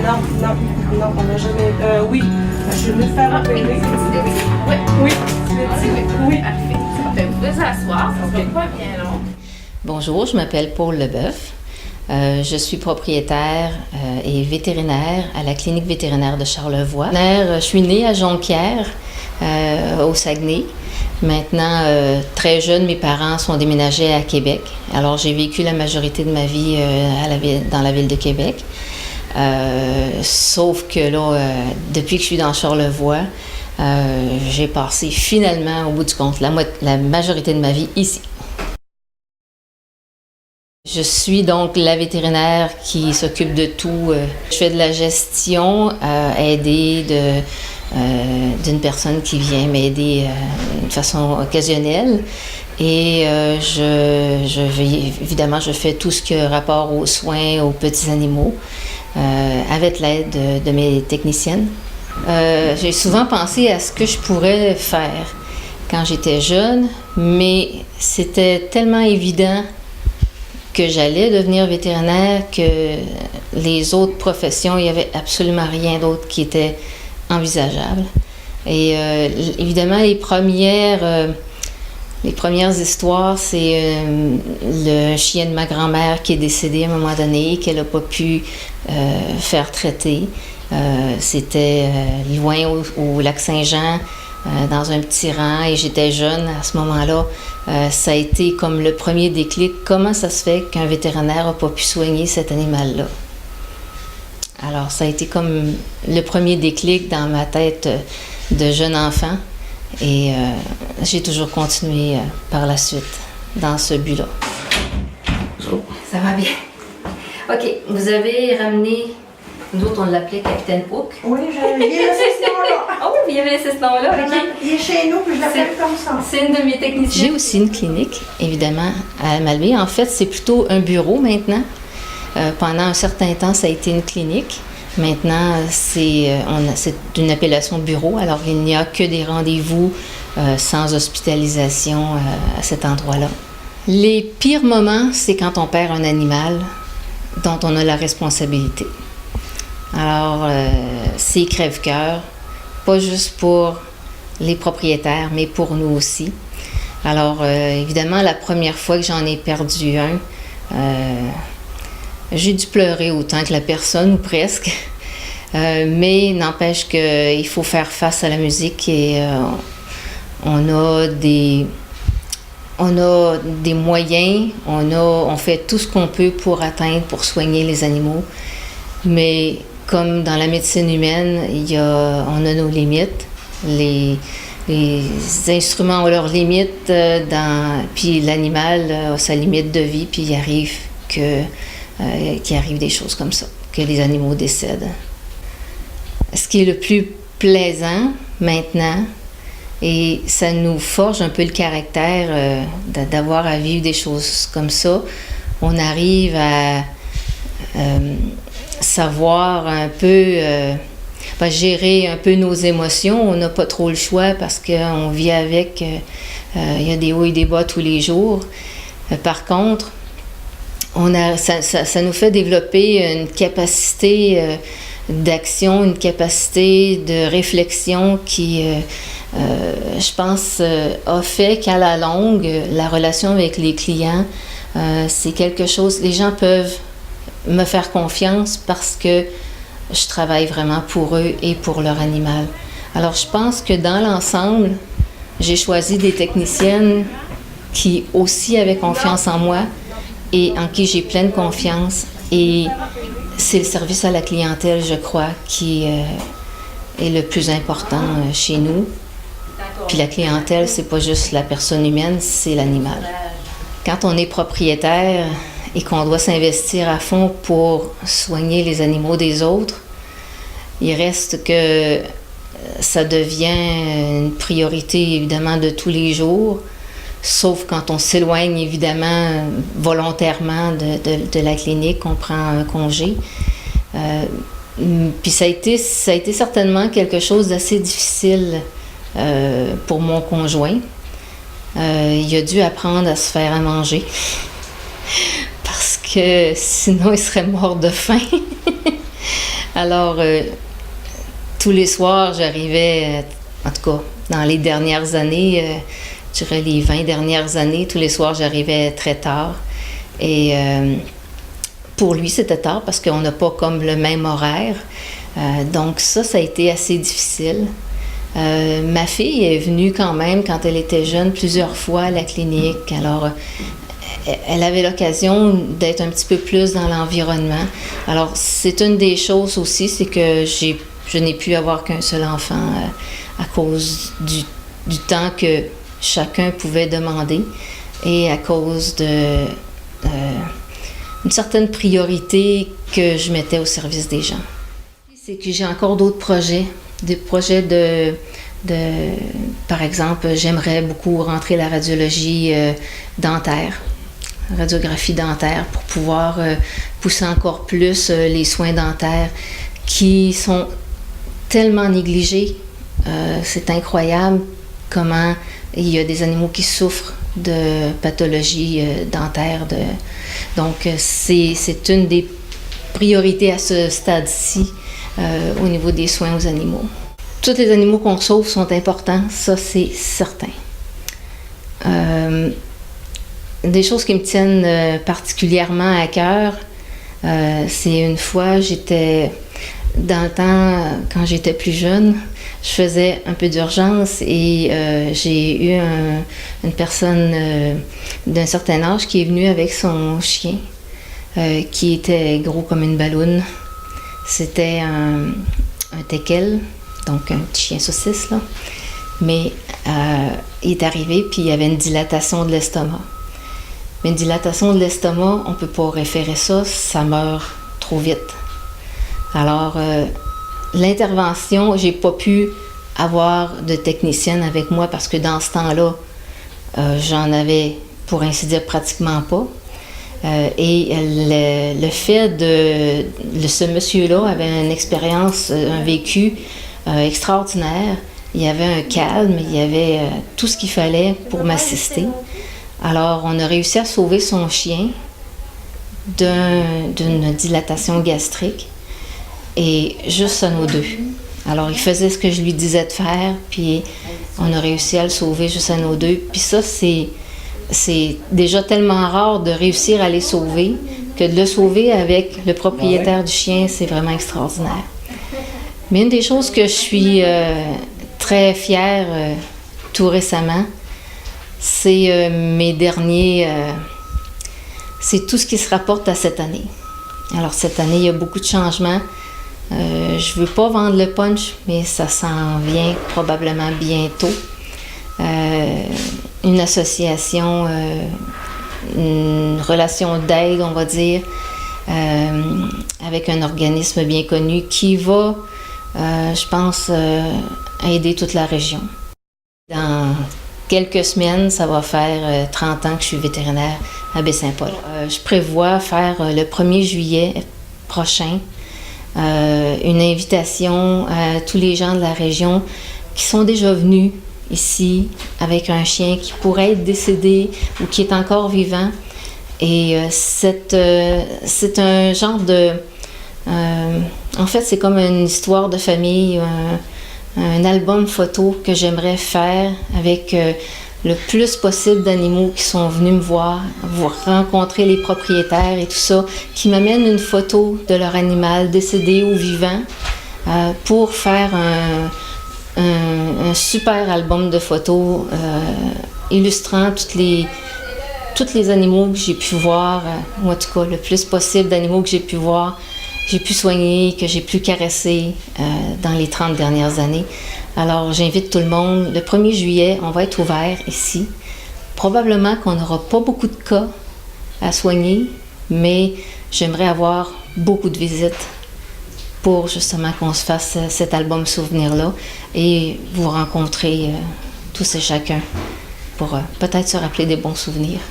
Non, on n'a jamais. Oui, je suis venue faire opérer. Oui. Oui. Oui. Parfait. Vous pouvez s'asseoir, ça ne sera pas bien long. Bonjour, je m'appelle Paul Leboeuf. Je suis propriétaire et vétérinaire à la clinique vétérinaire de Charlevoix. Je suis née à Jonquière, au Saguenay. Maintenant, très jeune, mes parents sont déménagés à Québec. Alors, j'ai vécu la majorité de ma vie dans la ville de Québec. Sauf que là, depuis que je suis dans Charlevoix, j'ai passé finalement, au bout du compte, la majorité de ma vie ici. Je suis donc la vétérinaire qui s'occupe de tout. Je fais de la gestion, aider d'une personne qui vient m'aider de façon occasionnelle. Et évidemment, je fais tout ce qui a rapport aux soins aux petits animaux avec l'aide de mes techniciennes. J'ai souvent pensé à ce que je pourrais faire quand j'étais jeune, mais c'était tellement évident que j'allais devenir vétérinaire, que les autres professions, il n'y avait absolument rien d'autre qui était envisageable. Et évidemment, les premières histoires, c'est le chien de ma grand-mère qui est décédé à un moment donné, qu'elle n'a pas pu faire traiter. C'était loin au lac Saint-Jean, dans un petit rang, et j'étais jeune à ce moment-là. Ça a été comme le premier déclic. Comment ça se fait qu'un vétérinaire n'a pas pu soigner cet animal-là? Alors, ça a été comme le premier déclic dans ma tête de jeune enfant. Et j'ai toujours continué par la suite dans ce but-là. Ça va bien. OK, vous avez ramené... Nous autres, on l'appelait Capitaine Hook. Oui, il y a ce nom-là. Ah oui, il y avait ce nom-là, OK. Il est chez nous, puis je l'appelle comme ça. C'est une de mes techniciennes. J'ai aussi une clinique, évidemment, à Malbaie. En fait, c'est plutôt un bureau maintenant. Pendant un certain temps, ça a été une clinique. Maintenant, c'est une appellation bureau. Alors, il n'y a que des rendez-vous sans hospitalisation à cet endroit-là. Les pires moments, c'est quand on perd un animal dont on a la responsabilité. Alors, c'est crève-cœur, pas juste pour les propriétaires, mais pour nous aussi. Alors, évidemment, la première fois que j'en ai perdu un, j'ai dû pleurer autant que la personne, ou presque. Mais n'empêche qu'il faut faire face à la musique et on a des moyens, on fait tout ce qu'on peut pour pour soigner les animaux. Mais comme dans la médecine humaine, on a nos limites. Les instruments ont leurs limites, puis l'animal a sa limite de vie, puis il arrive qu'il arrive des choses comme ça, que les animaux décèdent. Ce qui est le plus plaisant maintenant, et ça nous forge un peu le caractère d'avoir à vivre des choses comme ça, on arrive à savoir un peu, gérer un peu nos émotions. On n'a pas trop le choix parce qu'on vit avec, il y a des hauts et des bas tous les jours. Par contre, ça nous fait développer une capacité d'action, une capacité de réflexion qui, je pense, a fait qu'à la longue, la relation avec les clients, c'est quelque chose, les gens peuvent me faire confiance parce que je travaille vraiment pour eux et pour leur animal. Alors, je pense que dans l'ensemble, j'ai choisi des techniciennes qui aussi avaient confiance en moi et en qui j'ai pleine confiance. Et c'est le service à la clientèle, je crois, qui est le plus important chez nous. Puis la clientèle, c'est pas juste la personne humaine, c'est l'animal. Quand on est propriétaire et qu'on doit s'investir à fond pour soigner les animaux des autres, il reste que ça devient une priorité, évidemment, de tous les jours, sauf quand on s'éloigne, évidemment, volontairement de la clinique, on prend un congé. Puis ça a été certainement quelque chose d'assez difficile pour mon conjoint. Il a dû apprendre à se faire à manger parce que sinon il serait mort de faim. Alors, tous les soirs, j'arrivais, en tout cas, dans les dernières années, je dirais les 20 dernières années, tous les soirs, j'arrivais très tard. Et pour lui, c'était tard parce qu'on n'a pas comme le même horaire. Donc ça a été assez difficile. Ma fille est venue quand même, quand elle était jeune, plusieurs fois à la clinique. Alors, elle avait l'occasion d'être un petit peu plus dans l'environnement. Alors, c'est une des choses aussi, c'est que je n'ai pu avoir qu'un seul enfant à cause du temps que chacun pouvait demander et à cause de une certaine priorité que je mettais au service des gens. C'est que j'ai encore d'autres projets, des projets par exemple, j'aimerais beaucoup rentrer la radiologie dentaire, radiographie dentaire, pour pouvoir pousser encore plus les soins dentaires qui sont tellement négligés. C'est incroyable comment il y a des animaux qui souffrent de pathologies dentaires. Donc, c'est une des priorités à ce stade-ci au niveau des soins aux animaux. Tous les animaux qu'on sauve sont importants, ça c'est certain. Des choses qui me tiennent particulièrement à cœur, c'est une fois, dans le temps, quand j'étais plus jeune, je faisais un peu d'urgence et j'ai eu une personne d'un certain âge qui est venue avec son chien qui était gros comme une balloune. C'était un teckel, donc un petit chien saucisse, là. Mais il est arrivé puis il y avait une dilatation de l'estomac. Mais une dilatation de l'estomac, on ne peut pas référer ça, ça meurt trop vite. Alors, l'intervention, j'ai pas pu avoir de technicienne avec moi parce que dans ce temps-là, j'en avais, pour ainsi dire, pratiquement pas. Et le fait ce monsieur-là avait une expérience, un vécu extraordinaire. Il y avait un calme, il y avait tout ce qu'il fallait pour m'assister. Alors, on a réussi à sauver son chien d'une dilatation gastrique. Et juste à nous deux. Alors, il faisait ce que je lui disais de faire, puis on a réussi à le sauver juste à nous deux. Puis ça, c'est déjà tellement rare de réussir à les sauver que de le sauver avec le propriétaire du chien, c'est vraiment extraordinaire. Mais une des choses que je suis très fière tout récemment, c'est c'est tout ce qui se rapporte à cette année. Alors, cette année, il y a beaucoup de changements. Je ne veux pas vendre le punch, mais ça s'en vient probablement bientôt. Une association, une relation d'aide, on va dire, avec un organisme bien connu qui va, je pense, aider toute la région. Dans quelques semaines, ça va faire 30 ans que je suis vétérinaire à Baie-Saint-Paul. Je prévois faire le 1er juillet prochain une invitation à tous les gens de la région qui sont déjà venus ici avec un chien qui pourrait être décédé ou qui est encore vivant. Et c'est un genre de... en fait, c'est comme une histoire de famille, un album photo que j'aimerais faire avec le plus possible d'animaux qui sont venus me voir rencontrer les propriétaires et tout ça, qui m'amènent une photo de leur animal décédé ou vivant pour faire un super album de photos illustrant tous les animaux que j'ai pu voir, ou en tout cas le plus possible d'animaux que j'ai pu voir, j'ai pu soigner, que j'ai pu caresser dans les 30 dernières années. Alors, j'invite tout le monde. Le 1er juillet, on va être ouvert ici. Probablement qu'on n'aura pas beaucoup de cas à soigner, mais j'aimerais avoir beaucoup de visites pour justement qu'on se fasse cet album souvenir-là et vous rencontrer tous et chacun pour peut-être se rappeler des bons souvenirs.